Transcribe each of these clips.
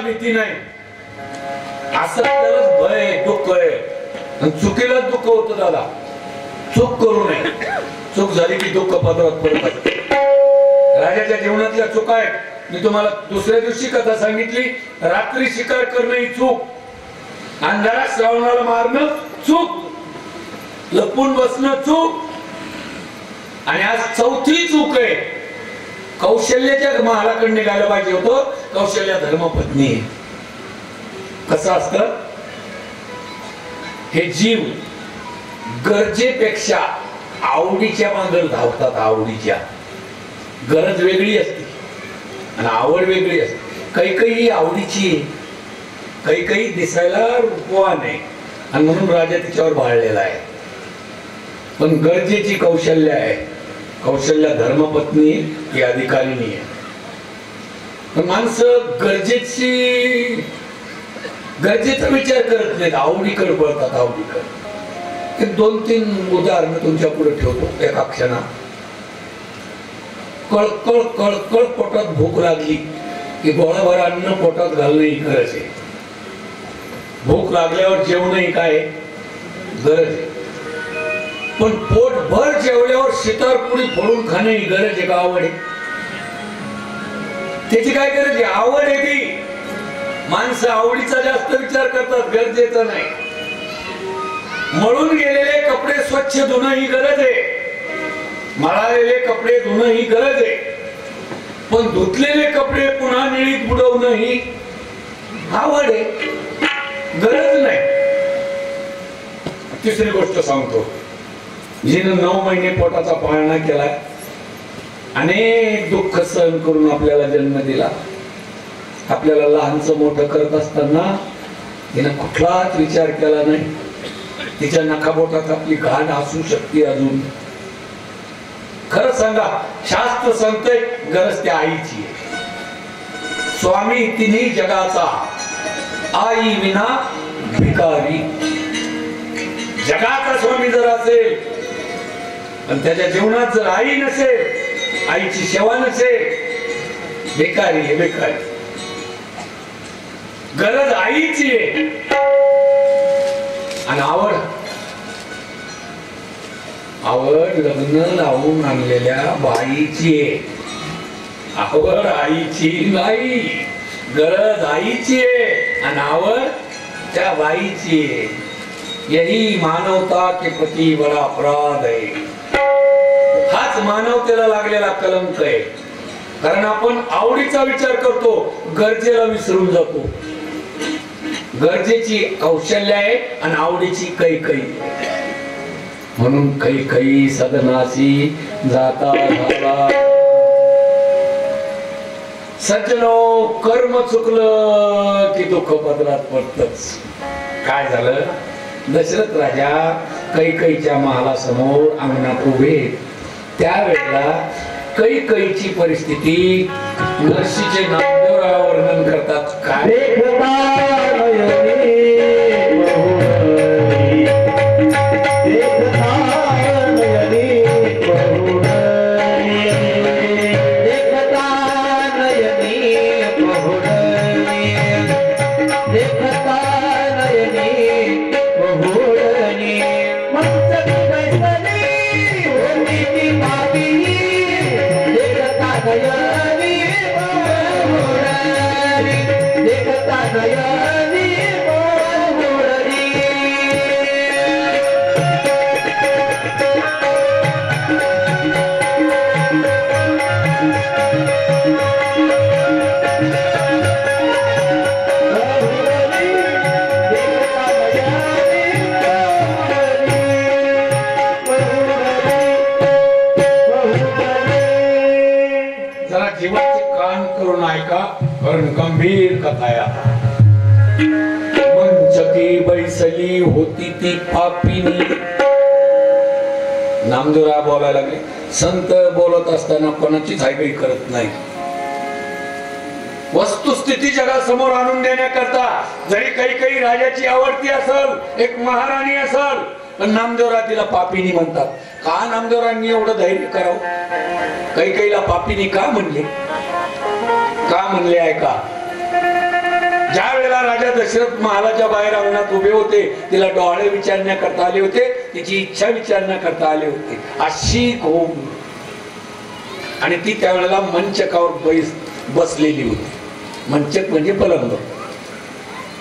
भीती नाही, असं त्याला भय दुःख आहे. चुकीला दुःख होतं दादा. चूक करू नये, चूक झाली की दुःख पदरात पडत. राजाच्या जीवनातल्या चुका आहेत. मी तुम्हाला दुसऱ्या दिवशी कथा सांगितली. रात्री शिकार करणं ही चूक, अंधारात श्रावणाला मारणं चूक, लपून बसणं चूक, आणि आज चौथी चूक आहे. कौशल्याच्या महालाकडे निघायला पाहिजे होतं. कौशल्या धर्मपत्नी. कसं असतं हे जीव गरजेपेक्षा आवडीच्या मागे धावतात. आवडीच्या गरज वेगळी असते आणि आवड वेगळी असते. काही काही आवडीची, काही काही दिसायला रूपवान आहे आणि म्हणून राजा तिच्यावर भाळलेला आहे. पण गरजेची कौशल्य आहे. कौशल्या धर्मपत्नी ही अधिकारिणी आहे. पण माणसं गरजेचा विचार करत नाहीत, आवडीकडे पळतात. आवडीकडे. एक 2-3 उदाहरण तुमच्या पुढे ठेवतो. एका क्षणात कळकळ कळकळ पोटात भूक लागली की गोळाभर अन्न पोटात घालणं ही गरज आहे. भूक लागल्यावर जेवणही काय गरज आहे. पण पोटभर जेवल्यावर शितारपुरी फोडून खाणं ही गरज आहे का आवड आहे? त्याची काय गरज आहे? आवड आहे ती. माणसं आवडीचा जास्त विचार करतात, गरजेचा नाही. मळून गेलेले कपडे स्वच्छ धुणं ही गरज आहे. मळालेले कपडे धुणं ही गरज आहे. पण धुतलेले कपडे पुन्हा निळीत बुडवणं ही आवड आहे, गरज नाही. तिसरी गोष्ट सांगतो. जिनं 9 महिने पोटाचा पाळणा केलाय, अनेक दुःख सहन करून आपल्याला जन्म दिला. आपल्याला लहानचं मोठं करत असताना तिनं कुठलाच विचार केला नाही. तिच्या नखाबोटात आपली घाण असू शकते अजून. खरं सांगा, शास्त्र सांगतंय गरज त्या आईची आहे. स्वामी तिन्ही जगाचा, आई विना भिकारी. जगाचा स्वामी जर असेल पण त्याच्या जीवनात जर आई नसेल, आईची सेवा नसेल, भिकारी आहे, भिकारी. गरज आईची आहे. आणि आवड लग्न लावून आणलेल्या बाईची आहे. आवड आईची नाही, गरज आईची आहे आणि आवड त्या बाईची आहे. यही मानवता के प्रति बड़ा अपराध है. हाच मानवतेला लागलेला कलंक आहे. कारण आपण आवडीचा विचार करतो, गरजेला विसरून जातो. गरजेची कौशल्य आहे आणि आवडीची कैकई. म्हणून कैकई सदनासी जाता झाला. सज्जनो, कर्म चुकलं की दुःख पदरात पडतच. काय झालं? दशरथ राजा कैकईच्या महालासमोर अंगणात उभे. त्यावेळेला कैकईची परिस्थिती नरसीचे नामदेवराव वर्णन करतात. काय? गंभीर कथाया. मंचकी बैसली होती ती पापिनी. नामदेवराव बोलायला लागले. संत बोलत असताना कोणाचीच ऐकई करत नाही. वस्तुस्थिती जगासमोर आणून देण्याकरता जरी काही राजाची आवडती असेल, एक महाराणी असेल, पण नामदेवराव तिला पापिनी म्हणतात. का नामदेवरावांनी एवढं धैर्य करावं? कैकईला पापिनी का म्हणले? का म्हणले ऐका. राजा दशरथ महालाच्या बाहेर अंगणात उभे होते. तिला डोळे विचारण्याकरता आले होते, तिची इच्छा विचारण्याकरता आले होते. अशी होऊन आणि ती त्यावेळेला मंचकावर बसलेली होती. मंचक म्हणजे पलंग,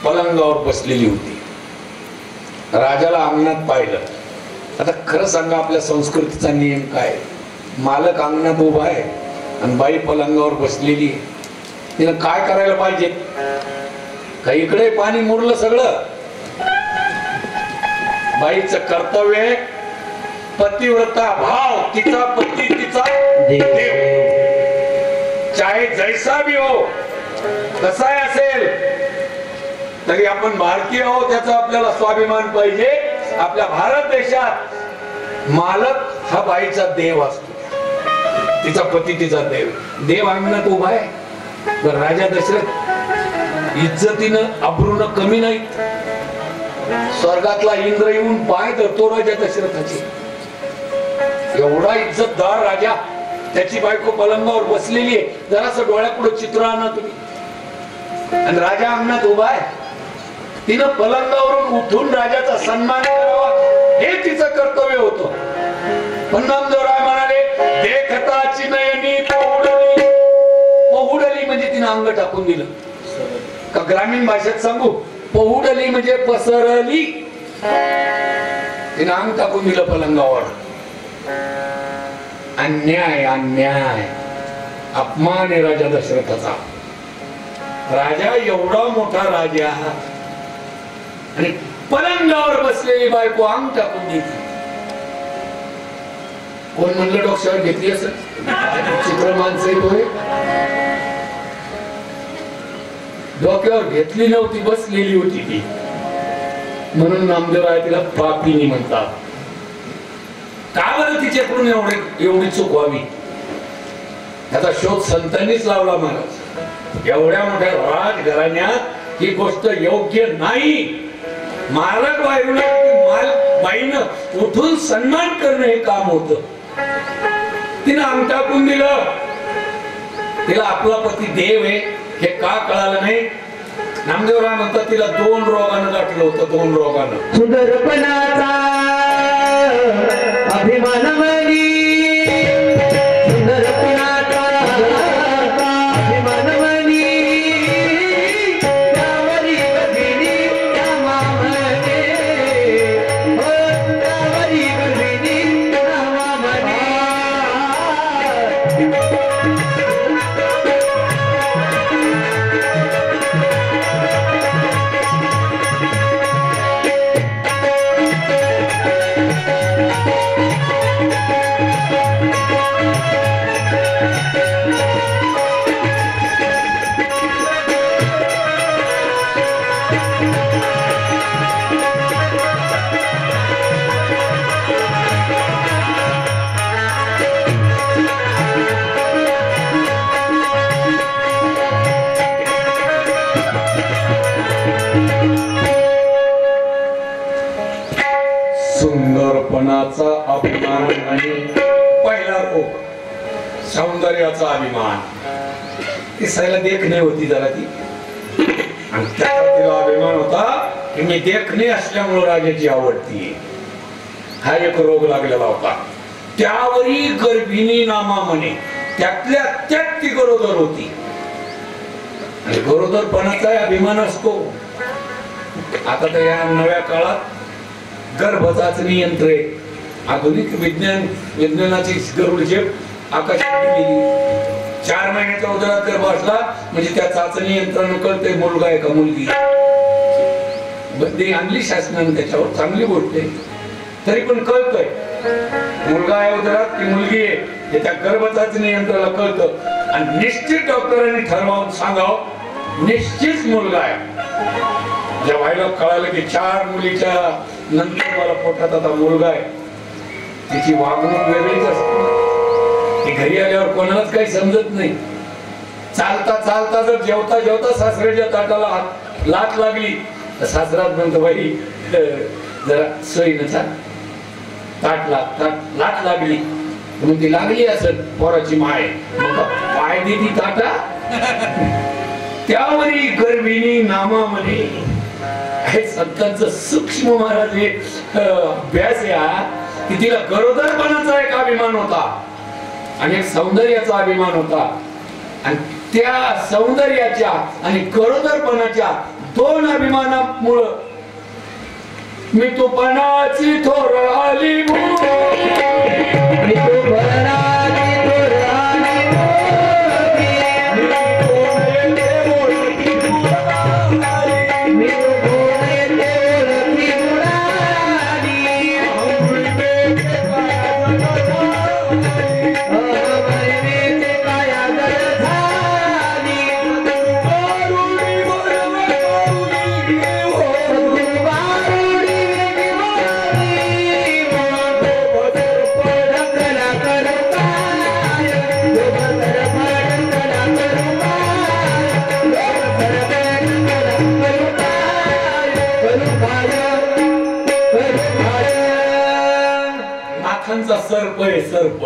पलंगावर बसलेली होती. राजाला अंगणात पाहिलं. आता खरं सांगा, आपल्या संस्कृतीचा नियम काय? मालक अंगणात उभा आहे आणि बाई पलंगावर बसलेली आहे. तिनं काय करायला पाहिजे? का इकडे पाणी मुरलं सगळं? बाईचं कर्तव्य आहे पतिव्रता भाव, तिचा पती तिचा देव. चाहे जैसा भी हो, कसाही असेल तरी आपण भारतीय आहोत, त्याचा आपल्याला स्वाभिमान पाहिजे. आपल्या भारत देशात मालक हा बाईचा देव असतो, तिचा पती तिचा देव. देव अंगणात उभा आहे. राजा दशरथ इज्जतीनं अब्रूनं कमी नाही. स्वर्गातला इंद्र येऊन पाय धरतो राजा दशरथाची. एवढा इज्जतदार राजा, त्याची बायको पलंगावर बसलेली आहे. जरासं डोळ्यापुढे चित्र आणा तुम्ही. आणि राजा अंगणात उभा आहे. तिनं पलंगावरून उठून राजाचा सन्मान करावा हे तिचं कर्तव्य होतं. पण नामदेवराय म्हणाले, देखताची नयनी पहुडली. पहुडली म्हणजे तिनं अंग टाकून दिलं. का ग्रामीण भाषेत सांगू, पहुडली म्हणजे पसरली. तिनं अंग टाकून दिलं पलंगावर. अन्याय, अन्याय, अपमान आहे राजा दशरथाचा. राजा एवढा मोठा राजा आणि पलंगावर बसलेली बायको अंग टाकून देते. कोण म्हणलं डोक्यावर घेतली असं? चित्र माणसं होय. डोक्यावर घेतली नव्हती, बसलेली होती ती. म्हणून नामदेवराय तिला पापिनी म्हणतात. का बरं तिच्याकडून एवढी चूक व्हावी? त्याचा शोध संतांनीच लावला. महाराज, एवढ्या मोठ्या राजघराण्यात ही गोष्ट योग्य नाही. मालक बाईनं उठून सन्मान करणं हे काम होत. तिनं अंग टाकून दिलं. तिला आपला पती देव आहे हे का कळालं नाही? नामदेवराय म्हणतात तिला 2 रोगानं गाठलं होतं. 2 रोगानं. सुंदरपणाचा अभिमान मनी, सुंदरपणाचा अभिमान मनी, त्यावरी गर्भिणी त्या मामने, हो त्यावरी गर्भिणी त्या मामने. सुंदरपणाचा अभिमान आणि पहिला रोग सौंदर्याचा अभिमान. दिसायला देखणी होती जरा ती, आणि त्याचा तिला अभिमान होता की मी देखणी असल्यामुळे राजाची आवडती. हा एक रोग लागलेला होता. त्यावरी गर्भिणी नामा म्हणे, त्यातल्या त्यात ती गरोदर होती. आणि गरोदरपणाचा अभिमान असतो. आता तर या नव्या काळात गर्भ चाचणी यंत्र, आधुनिक विज्ञानाची गरुड झेप आकाशात गेली. 4 महिन्याच्या उदरात गर्भ असला म्हणजे त्या चाचणी यंत्रानं कळते मुलगा आहे का मुलगी. बंदी आणली शासनाने त्याच्यावर, चांगली गोष्ट आहे. तरी पण कळतंय मुलगा आहे उदरात की मुलगी आहे हे त्या गर्भ चाचणी यंत्राला कळतं. आणि निश्चित डॉक्टरांनी ठरवून सांगावं निश्चित मुलगा आहे. ज्या व्हायला कळालं की 4 मुलीच्या नंतर मला पोटात आता मुलगा आहे, तिची वागणूक वेगळीच असते. ती घरी आल्यावर कोणालाच काही समजत नाही. चालता चालता जर जेवता जेवता सासऱ्याच्या ताटाला लाट लागली तर सासरात म्हणतो बाई जरा सोयीनं लाट लागली. मग ती लागली असं पोराची माय, मग पाय दिली ताटा. त्यावरी गर्भिणी ना नामामध्ये हे संतांचं सूक्ष्म महाराज हे अभ्यास आहे हा, की तिला गरोदरपणाचा एक अभिमान होता आणि एक सौंदर्याचा अभिमान होता, आणि त्या सौंदर्याच्या आणि गरोदरपणाच्या दोन अभिमानामुळं मी तो पणाची थोर आली सर्प आहे सर्प.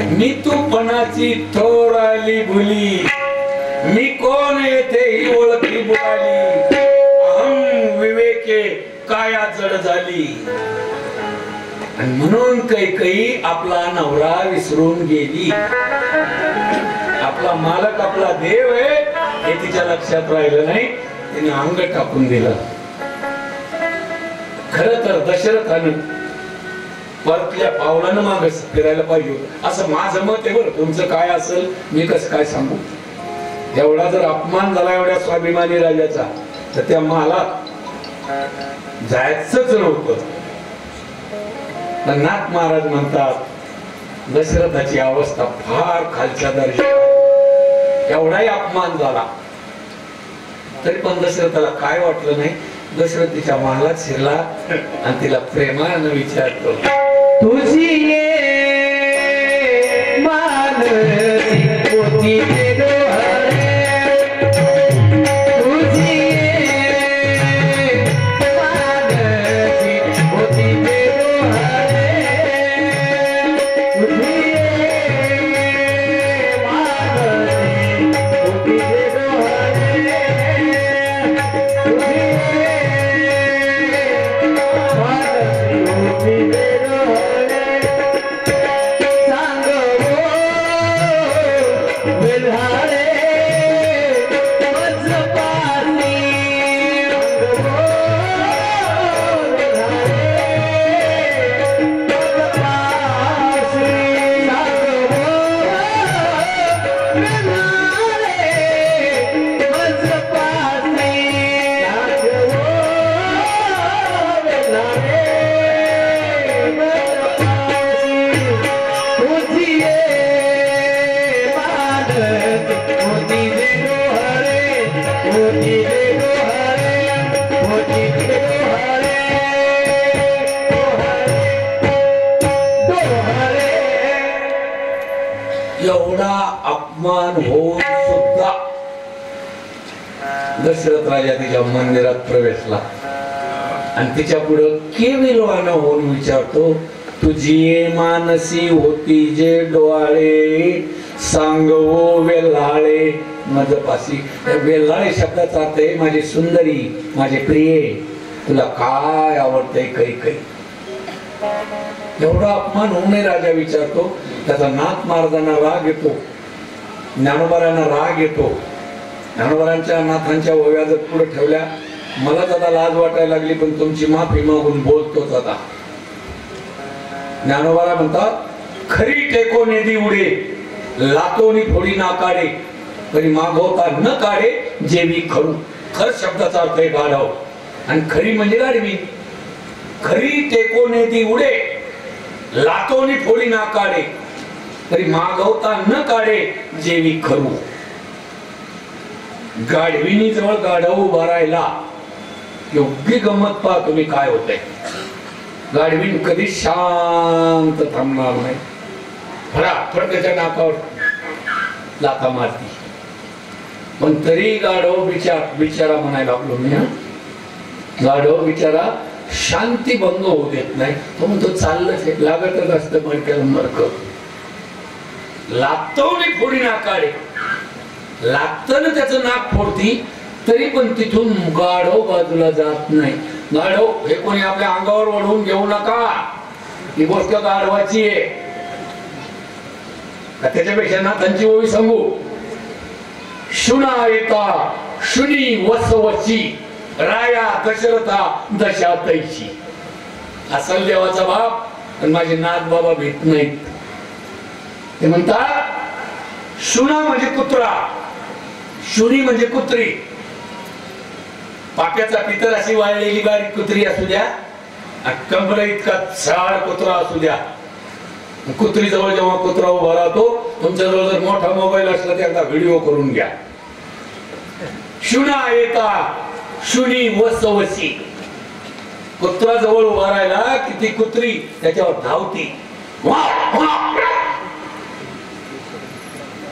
मी तू पणाची थोर आली भुली, मी कोण येथे ही ओळखी बुडाली, अहम विवेके काया जड झाली. आणि म्हणून काही आपला नवरा विसरून गेली. आपला मालक आपला देव आहे हे तिच्या लक्षात राहिलं नाही, तिने अंग टाकून दिलं. खरं तर दशरथानं परतल्या पावलानं मागे फिरायला पाहिजे असं माझं मत आहे. बरं तुमचं काय असेल मी कसं काय सांगू. एवढा जर अपमान झाला एवढ्या स्वाभिमानी राजाचा तर त्या मला जायचंच नव्हतं. नाथ महाराज म्हणतात दशरथाची अवस्था फार खालच्या दर्जा. एवढाही अपमान झाला तरी पण दशरथाला काय वाटलं नाही. दशरथ तिच्या महालात शिरला आणि तिला प्रेमानं विचारतो, तुझी ये मानसी पोती डोहाळे, तुझी ये मानसी पोती डोहाळे, तुझी ये मानसी पोती डोहाळे, तुझी ये मानसी एवढा अपमान होऊन सुद्धा दशरथ राजा तिच्या मंदिरात प्रवेशला आणि तिच्या पुढे केविलवानं होऊन विचारतो, तुझी मानसी होती जे डोळे, सांगवो वेल्हाळे माझपाशी. वेल्हाळे शब्दाचा अर्थ आहे माझी सुंदरी, माझे प्रिय, तुला काय आवडतंय काही काही. एवढा अपमान होऊ नये राजा विचारतो. त्याचा नाथ महाराजांना राग येतो, ज्ञानोबारांना राग येतो. ज्ञानोबारांच्या नाथांच्या ओव्या जर पुढे ठेवल्या मलाच आता लाज वाटायला लागली, पण तुमची माफी मागून बोलतोच आता. ज्ञानोबारा म्हणतात, खरी टेको नेदी उडे, लातोनी फोडी ना काढे, तरी मागवता न काढे जेवी खरू. खर शब्दाचा अर्थ आहे गाढव, आणि खरी म्हणजे गाढवी. खरी टेको नेदी उडे, लातोनी फोडी ना काढे, तरी मागवता न काढे जेवी खरू. गाढविनी जवळ गाढव उभा राहिला योग्य गंमत पहा तुम्ही काय होतंय. गाढवीन कधी शांत थांबणार नाही, फटाफट त्याच्या नाकावर लाथा मारती. पण तरी गाढव बिचारा म्हणायला लागलो मी. गाढव बिचारा शांती भंग होऊ देत नाही. तो म्हणतो चाललंच आहे, लागतच असतं मडक्याला मडक. लागतो फोडी नाकाडे, लागतं ना त्याचं नाक फोडती, तरी पण तिथून गाढव बाजूला जात नाही. गाढव हे कोणी आपल्या अंगावर ओढवून घेऊ नका, ही गोष्ट गाढवाची आहे. त्याच्यापेक्षा नाथांची ओवी सांगू. शुना येता शुनी वसवची राया दशरथा दशा तैशी. असल देवाचा बाप पण माझे नाथ बाबा भेट नाहीत. ते म्हणतात शुना म्हणजे कुत्रा, शुनी म्हणजे कुत्री. पाप्याचा पितर अशी वाळलेली बारीक कुत्री असू द्या, कंबर इतका छाड कुत्रा असू द्या, कुत्री जवळ जेव्हा कुत्रा उभा राहतो, तुमच्या जवळ जर मोठा मोबाईल असला तर एकदा व्हिडिओ करून घ्या. शुना येता शुनी वसवसी. कुत्रा जवळ उभा राहिला की ती कुत्री त्याच्यावर धावती.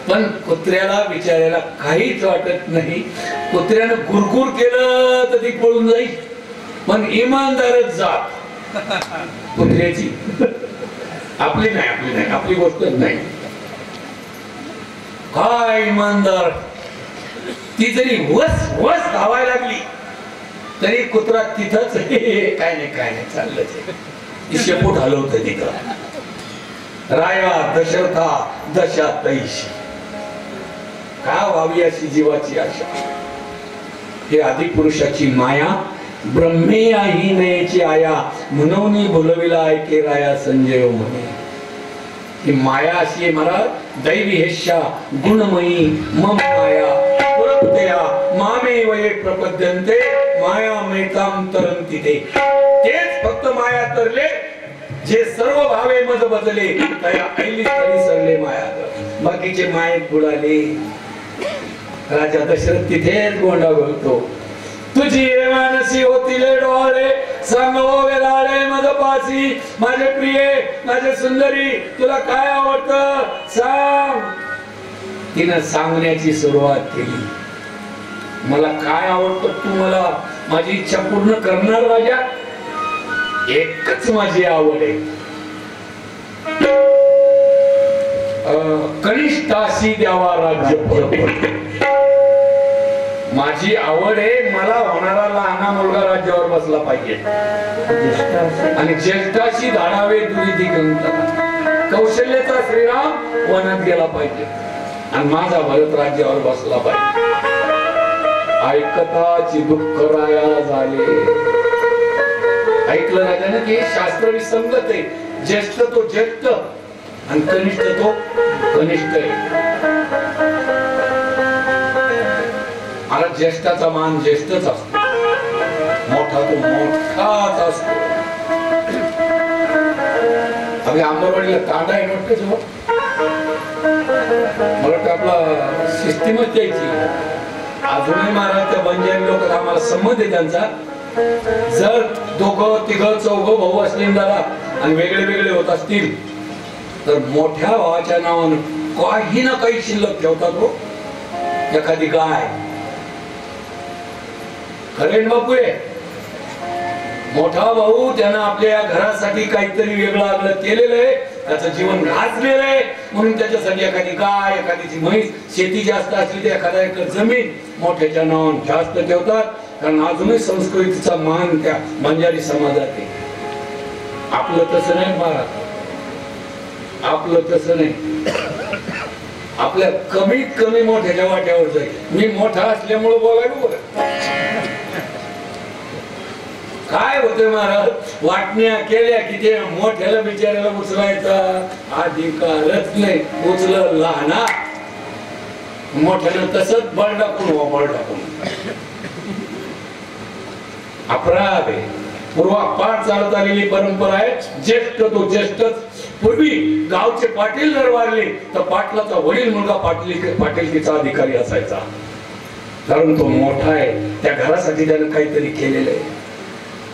पण कुत्र्याला बिचाऱ्याला काहीच वाटत नाही. कुत्र्यानं गुरगुर केलं तर ती पळून जाईल, पण इमानदारच जात कुत्र्याची. आपली नाही, आपली गोष्टच नाही. काय इमानदार, ती जरी वस वस धावायला लागली तरी कुत्रा तिथंच काय नाही चाललं. शेपूट हलवत तिथं. राया दशरथा दशा तैशी. का व्हावी अशी जीवाची आशा. हे आदिपुरुषाची माया ब्रह्मे आई नयेची आया म्हणून बोलविला ऐके राया संजय म्हणे. ही माया अशी आहे महाराज. दैवी हेशा गुणमयी मम माया पुरत्या मामे वये प्रपद्यन्ते माया मेताम तरंती ते. तेच फक्त माया तरले जे सर्व भावे मज बदले त्या ऐली तरी सरले माया. बाकीचे मायेत बुडाले. राजा दशरथ तिथेच गोंडा बोलतो. तुझी मानसी होतीले डोळे सांगो वेलाळे मज पासी. माझे प्रिये माझे सुंदरी तुला काय आवडतं सांग. तिनं सांगण्याची सुरुवात केली. मला काय आवडतं तू मला माझी इच्छा पूर्ण करणार राजा. एकच माझी आवड आहे. कनिष्ठाशी द्यावा राज्य. माझी आवड आहे मला होणारा लहाना मुलगा राज्यावर बसला पाहिजे आणि ज्येष्ठाशी धाडावे दुरिधी ग्रंथ. कौशल्याचा श्रीराम वनात गेला पाहिजे आणि माझा भरत राज्यावर बसला पाहिजे. ऐकताची दुःख राया झाले. ऐकलं राजाने की शास्त्र विसंगत आहे. ज्येष्ठ तो ज्येष्ठ आणि कनिष्ठ तो कनिष्ठ आहे. मला ज्येष्ठाचा मान ज्येष्ठच असतो, मोठा तो मोठाच असतो. अगदी आंबरवाडीला तांडा आहे नव्हते जेव्हा मला वाटतं आपला सिस्टीमच द्यायची. अजूनही महाराज त्या बंजारी लोक आम्हाला संमत आहे त्यांचा. जर दोघं तिघं चौघं भाऊ असतील दादा आणि वेगळे वेगळे होत असतील तर मोठ्या भावाच्या नावानं काही ना काही शिल्लक ठेवतात. हो एखादी गाय खरे बापू आहे. मोठा भाऊ त्यानं आपल्या घरासाठी काहीतरी वेगळं आपलं केलेलं आहे. त्याचं जीवन घासलेलं आहे म्हणून त्याच्यासाठी एखादी गाय एखादीची म्हैस शेती जास्त असली तर एखादा एकर जमीन मोठ्याच्या नावानं जास्त ठेवतात. कारण अजूनही संस्कृतीचा मान त्या बंजारी समाजात आहे. आपलं तसं नाही महाराज. आपलं तसं नाही. आपल्या कमीत कमी मोठ्याच्या वाट्यावर जाईल. मी मोठा असल्यामुळे बोलायला बोला. काय होते महाराज वाटण्या केल्या की ते मोठ्याला बिचाऱ्याला उचलायचा अधिकारच नाही. उचल लहाना मोठ्याला तसंच बळ टाकून बळ टाकून अपराध आहे. पूर्वापार चालत आलेली परंपरा आहे. ज्येष्ठ तो ज्येष्ठच. पूर्वी गावचे पाटील जर वारले तर पाटलाचा वडील मुलगा पाटीलकीचा अधिकारी असायचा. कारण तो मोठा आहे. त्या घरासाठी त्याने काहीतरी केलेलं आहे.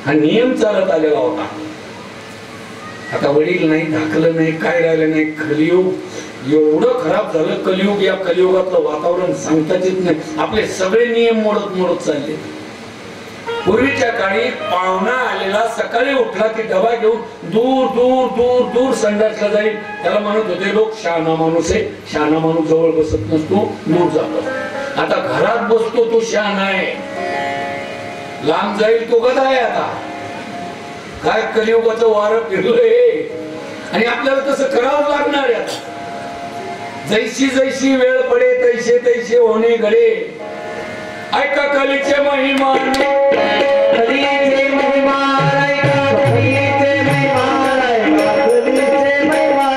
हा नियम चालत आलेला होता. आता वडील नाही धाकलं नाही काय राहिलं नाही. कलियुग एवढं खराब झालं. कलियुग या कलियुगातलं वातावरण सांगताच येत नाही. आपले सगळे नियम मोडत मोडत चालले. पूर्वीच्या काळी पाहुणा आलेला सकाळी उठला की डबा घेऊन दूर दूर दूर दूर संडासला जाईल. त्याला म्हणत होते लोक शहाणा माणूस आहे. शहाणा माणूस जवळ बसत नसतो दूर जातो. आता घरात बसतो तो शान आहे, लांब जाईल तो गदा आहे. आता काय कलियुगाचं वारं फिरलंय आणि आपल्याला तसं करावं लागणार आहे. आता जैसी जैसी वेळ पडे तैसे तैसे होणे घडे. ऐका कलीचे महिमा, कलीचे महिमा ऐका, कलीचे महिमा ऐका, कलीचे महिमा.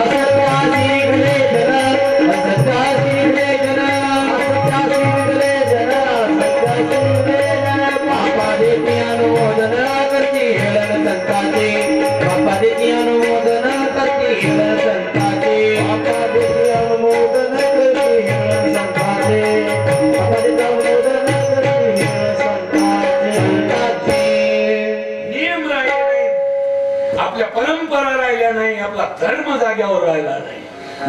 असत्यासी घडे जन, असत्यासी घडे जन, असत्यासी घडे जन, असत्यासी घडे जन. बापा देती अनुमोदन करती हेळन संताचे, बापा देती अनुमोदन करती हेळन संताचे, बापा देती अनुमोदन करती हेळन संताचे, बापा देती अनुमोदन करती हेळन संताचे. नियम राहिले नाही, आपल्या परंपरा राहिल्या नाही, आपला धर्म जाग्यावर राहिला नाही.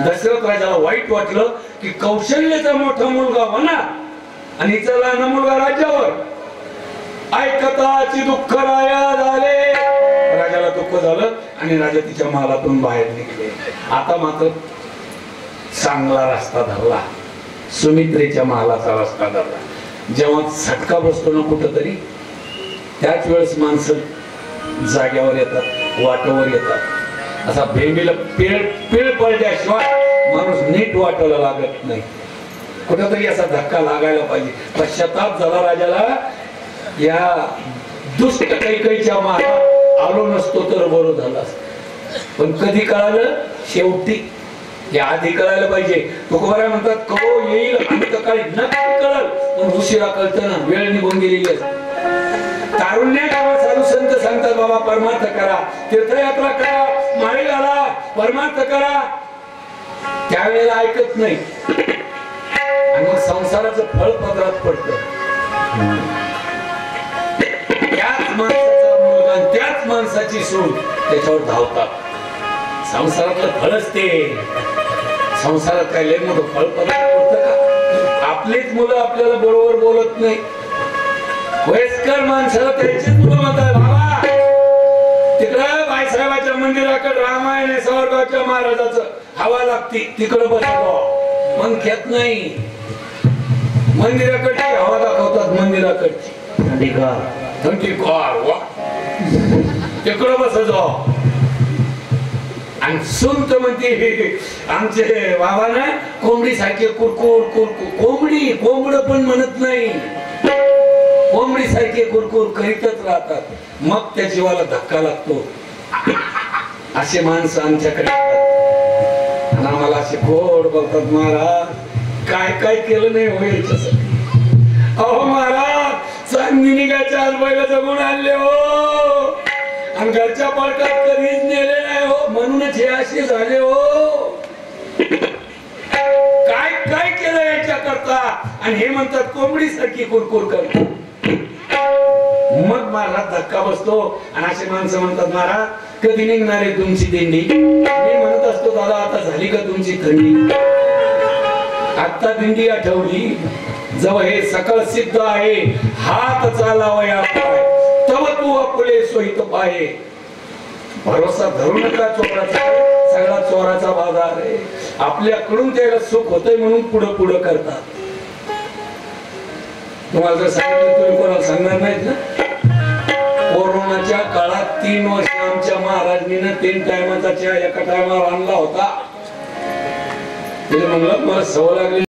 दशरथ राजाला वाईट वाटलं की कौशल्याचा मोठा मुलगा म्हणा आणि चला ना मुलगा राज्यावर. ऐकताची दुःख राया झाले, राजाला दुःख झालं आणि राजा तिच्या महालातून बाहेर निघले. आता मात्र चांगला रस्ता धरला, सुमित्रेच्या महालाचा रस्ता धरला. जेव्हा झटका बसतो ना कुठंतरी, त्याच वेळेस माणसं जाग्यावर येतात, वाटावर येतात. असा भेंडीला पीळ पडल्याशिवाय माणूस नीट वाटायला लागत नाही. कुठंतरी असा धक्का लागायला पाहिजे. पश्चाताप झाला राजाला, या दुष्ट कैकईच्या माला आलो नसतो तर बरं झालं असतं. पण कधी कळालं? शेवटी. या आधी कळायला पाहिजे. तुकोबाराय म्हणतात कहो येईल अंतकाळी नक्की कळल, पण उशिरा कळतं ना, वेळ निघून गेलेली असते. तारुण्य गावात साधू संत सांगतात बाबा परमार्थ करा, तीर्थयात्रा करा, माळी घाला, परमार्थ करा. त्यावेळेला ऐकत नाही आणि मग संसाराचं फळ पदरात पडतं. त्याच माणसाचा मुलगा, त्याच माणसाची सून त्याच्यावर धावतात. संसारातलं फळच ते. संसारात काय लय मोठं फळ पदार्थ पडतं का? आपलीच मुलं आपल्याला बरोबर बोलत नाही. वयस्कर माणसाला त्यांचीच मुलं म्हणतात बाबा तिकडं बाईसाहेबाच्या मंदिराकडे रामायण आहे, सावरगावच्या महाराजाचं हवा लागती, तिकडं बसतो. मन घेत नाही. मंदिराकडची हवा दाखवतात, मंदिराकडची थंडीगार वा तिकडं बस जाऊ. आणि सुंत म्हणते आमचे बाबा ना कोंबडी सारखे कुरकुर कुरकुर. कोंबडी कोंबड पण म्हणत नाही, कोंबडी सारखे कुरकुर करीतच राहतात. मग त्या जीवाला धक्का लागतो. असे माणसं आमच्याकडे आणि आम्हाला असे गोड बोलतात, महाराज काय काय केलं नाही हो याच्यासाठी. अहो महाराज चांदणी काय 4 बैल जगून आणले हो आणि घरच्या पालकात कधीच नेले नाही हो, म्हणूनच हे असे झाले हो. काय काय केलं याच्या करता आणि हे म्हणतात कोंबडी सारखी कुरकुर करतो. मग महाराज धक्का बसतो आणि असे माणसं म्हणतात महाराज कधी निघणार आहे तुमची दिंडी. मी म्हणत असतो दादा आता झाली का तुमची थंडी? आता दिंडी आठवली. जव हे सकळ सिद्ध आहे, हात चालावया पाय तव तू आपले सोयीत पाये. भरोसा धरू नका चोराचा, सगळा चोराचा बाजार आहे. आपल्याकडून त्याला सुख होतंय म्हणून पुढं पुढं करतात. तुम्हाला जर सांगितलं तुम्ही कोणाला सांगणार नाहीत ना. कोरोनाच्या काळात 3 वर्ष आमच्या महाराजांनी 3 टायमाचा चहा एका टायमावर आणला होता. तिने म्हणलं मला सवय लागली